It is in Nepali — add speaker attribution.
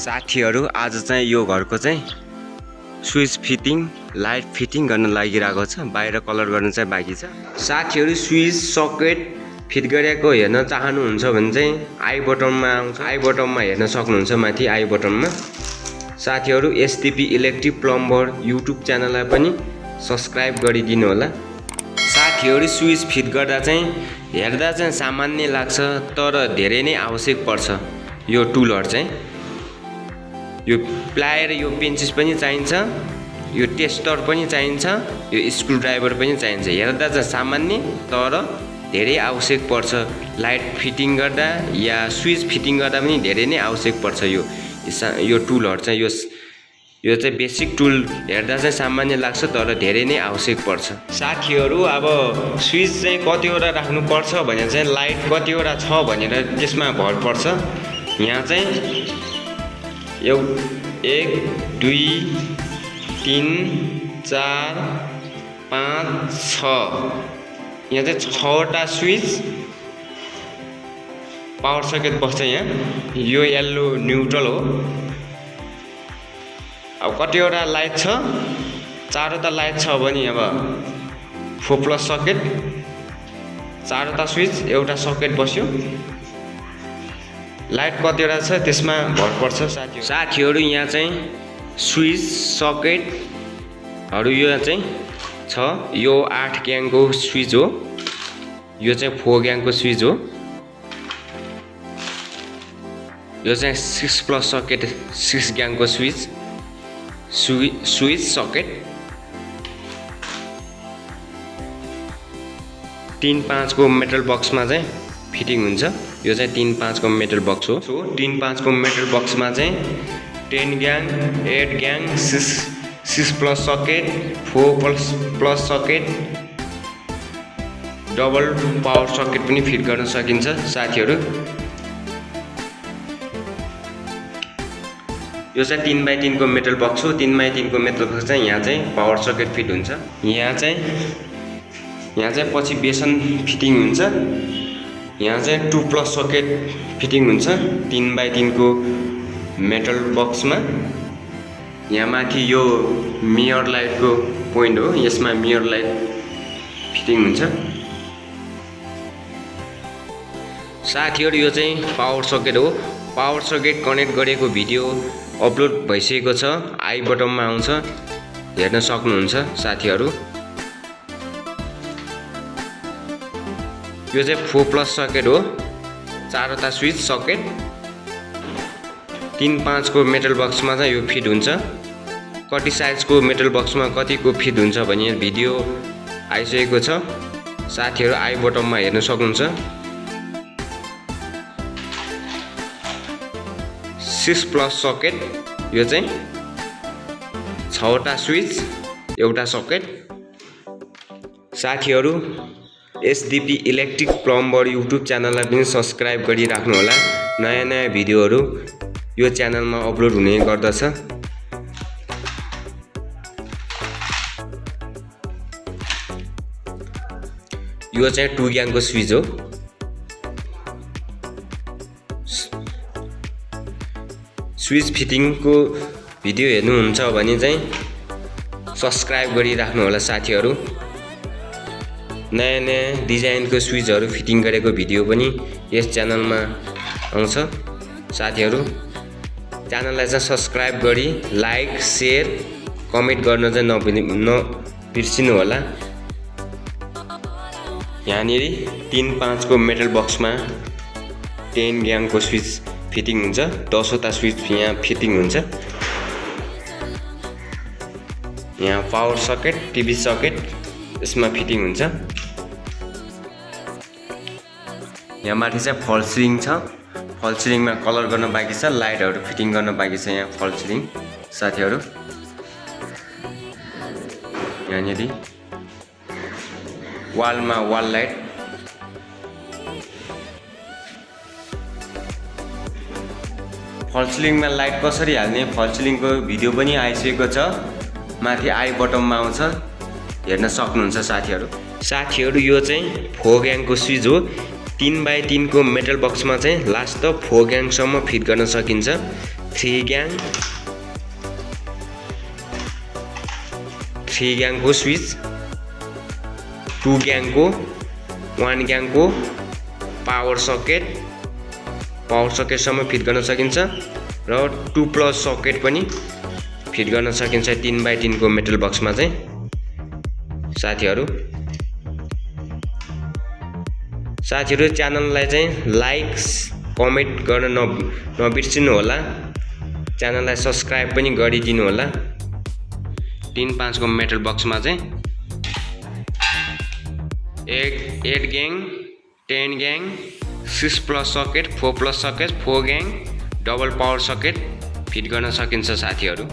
Speaker 1: साथीहरु आज चाहिँ यो घरको चाहिँ स्विच फिटिङ लाइट फिटिङ गर्न लागिरहेको छ। बाहिर कलर गर्न चाहिँ बाँकी छ। साथीहरु स्विच सकेट फिट गरेको हेर्न चाहनुहुन्छ भने चाहिँ आई बटनमा आउँछ। आई बटनमा हेर्न सक्नुहुन्छ माथि आई बटनमा। साथीहरु SDP इलेक्ट्रिक प्लम्बर युट्युब च्यानललाई पनि सब्स्क्राइब गरिदिनु होला। साथीहरु स्विच फिट गर्दा चाहिँ हेर्दा चाहिँ सामान्य लाग्छ तर धेरै नै आवश्यक पर्छ। यो टुलहरु चाहिँ यो प्लायर यो पेन्चेस पनि चाहिन्छ, यो टेस्टर पनि चाहिन्छ, यो स्क्रू ड्राइभर पनि चाहिन्छ। हेर्दा चाहिँ सामान्य तर धेरै आवश्यक पर्छ। लाइट फिटिङ गर्दा या स्विच फिटिङ गर्दा पनि धेरै नै आवश्यक पर्छ। यो टुलहरु चाहिँ यो चाहिँ बेसिक टुल हेर्दा चाहिँ सामान्य लाग्छ तर धेरै नै आवश्यक पर्छ। साथीहरु अब स्विच चाहिँ कतिवटा राख्नु पर्छ भने चाहिँ लाइट कतिवटा छ भनेर त्यसमा भर पर्छ। यहाँ चाहिँ 1 2 3 4 5 6 यहाँ चाहिँ 6वटा स्विच पावर सकेट बस्छ। यहाँ यो येलो न्यूट्रल हो। अब कतिवटा लाइट छ, 4वटा लाइट छ भने अब 4+ सकेट, 4वटा स्विच, एउटा सकेट बस्यो। लाइट कतिवटा छ त्यसमा भर पर्छ। साथीहरु यहाँ चाहिँ स्विच सकेटहरु यो चाहिँ छ। यो 8 ग्याङको स्विच हो। यो चाहिँ 4 ग्याङको स्विच हो। यो चाहिँ 6+ सकेट 6 ग्याङको स्विच सकेट। 3-5 को मेटल बक्समा चाहिँ फिटिङ हुन्छ। यो चाहिँ 3-5 को मेटल बक्स हो। 3-5 को मेटल बक्समा चाहिँ 10 gang 8 gang 6+ socket 4+ socket double power socket fit फिट गर्न सकिन्छ। साथीहरु यो चाहिँ 3x3 को मेटल बक्स हो। 3x3 को मेटल बक्स चाहिँ यहाँ चाहिँ पावर सकेट फिट हुन्छ। यहाँ चाहिँ पछि बेसन फिटिङ हुन्छ। यहाँ चाहिँ 2+ सकेट फिटिङ हुन्छ 3x3 को मेटल बक्समा। यहाँ माथि यो मिरर लाइटको पोइन्ट हो। यसमा मिरर लाइट फिटिङ हुन्छ। साथीहरु यो चाहिँ पावर सकेट हो। पावर सकेट कनेक्ट गरेको भिडियो अपलोड भइसकेको छ। आई बटनमा आउँछ, हेर्न सक्नुहुन्छ साथीहरु। यो चाहिँ 4+ सकेट हो। 4वटा स्विच सकेट 3-5 को मेटल बक्समा चाहिँ यो फिट हुन्छ। कति साइजको मेटल बक्समा कतिको फिट हुन्छ भन्ने भिडियो आइसकेको छ। साथीहरु आई बटनमा हेर्न सक्नुहुन्छ। 6+ सकेट यो चाहिँ 6वटा स्विच एउटा सकेट। साथीहरु SDP इलेक्ट्रिक प्लम्बर युट्युब च्यानललाई पनि सब्स्क्राइब गरिराख्नु होला। नयाँ भिडियोहरु यो च्यानलमा अपलोड हुने गर्दछ। यो चाहिँ 2 ग्याङको स्विच हो। स्विच फिटिङको भिडियो हेर्नुहुन्छ भने चाहिँ सब्स्क्राइब गरिराख्नु होला साथीहरु। नयाँ डिजाइनको स्विचहरु फिटिङ गरेको भिडियो पनि यस च्यानलमा आउँछ। साथीहरु च्यानललाई चाहिँ सब्स्क्राइब गरी लाइक शेयर कमेन्ट गर्न चाहिँ नबिर्सिनु होला। यहाँनेरि 3-5 को मेटल बक्समा 10 ग्याङको स्विच फिटिङ हुन्छ। 10वटा स्विच यहाँ फिटिङ हुन्छ। यहाँ पावर सकेट टिभी सकेट यसमा फिटिङ हुन्छ। यहाँ माथि चाहिँ फल सिलिङ छ। फल सिलिङमा कलर गर्न बाँकी छ। लाइटहरु फिटिङ गर्न बाँकी छ। यहाँ फल सिलिङ साथीहरु यहाँनेरि वालमा वाल लाइट। फल सिलिङमा लाइट कसरी हाल्ने फल सिलिङको भिडियो पनि आइसकेको छ। माथि आई बटनमा आउँछ, हेर्न सक्नुहुन्छ साथीहरु। यो चाहिँ 4 ग्याङको स्विच हो। 3x3 को मेटल बक्समा चाहिँ लास्ट 4 ग्याङसम्म फिट गर्न सकिन्छ। 3 ग्याङको स्विच, 2 ग्याङको, 1 ग्याङको पावर सकेटसम्म फिट गर्न सकिन्छ र 2+ सकेट पनि फिट गर्न सकिन्छ 3x3 को मेटल बक्समा चाहिँ। साथीहरू च्यानललाई चाहिँ लाइक कमेन्ट गर्न नबिर्सिनु होला। च्यानललाई सब्स्क्राइब पनि गरिदिनु होला। 3-5 को मेटल बक्समा चाहिँ 8 gang, 10 gang, 6+ socket, 4+ socket, 4 gang double power socket fit गर्न सकिन्छ साथीहरू।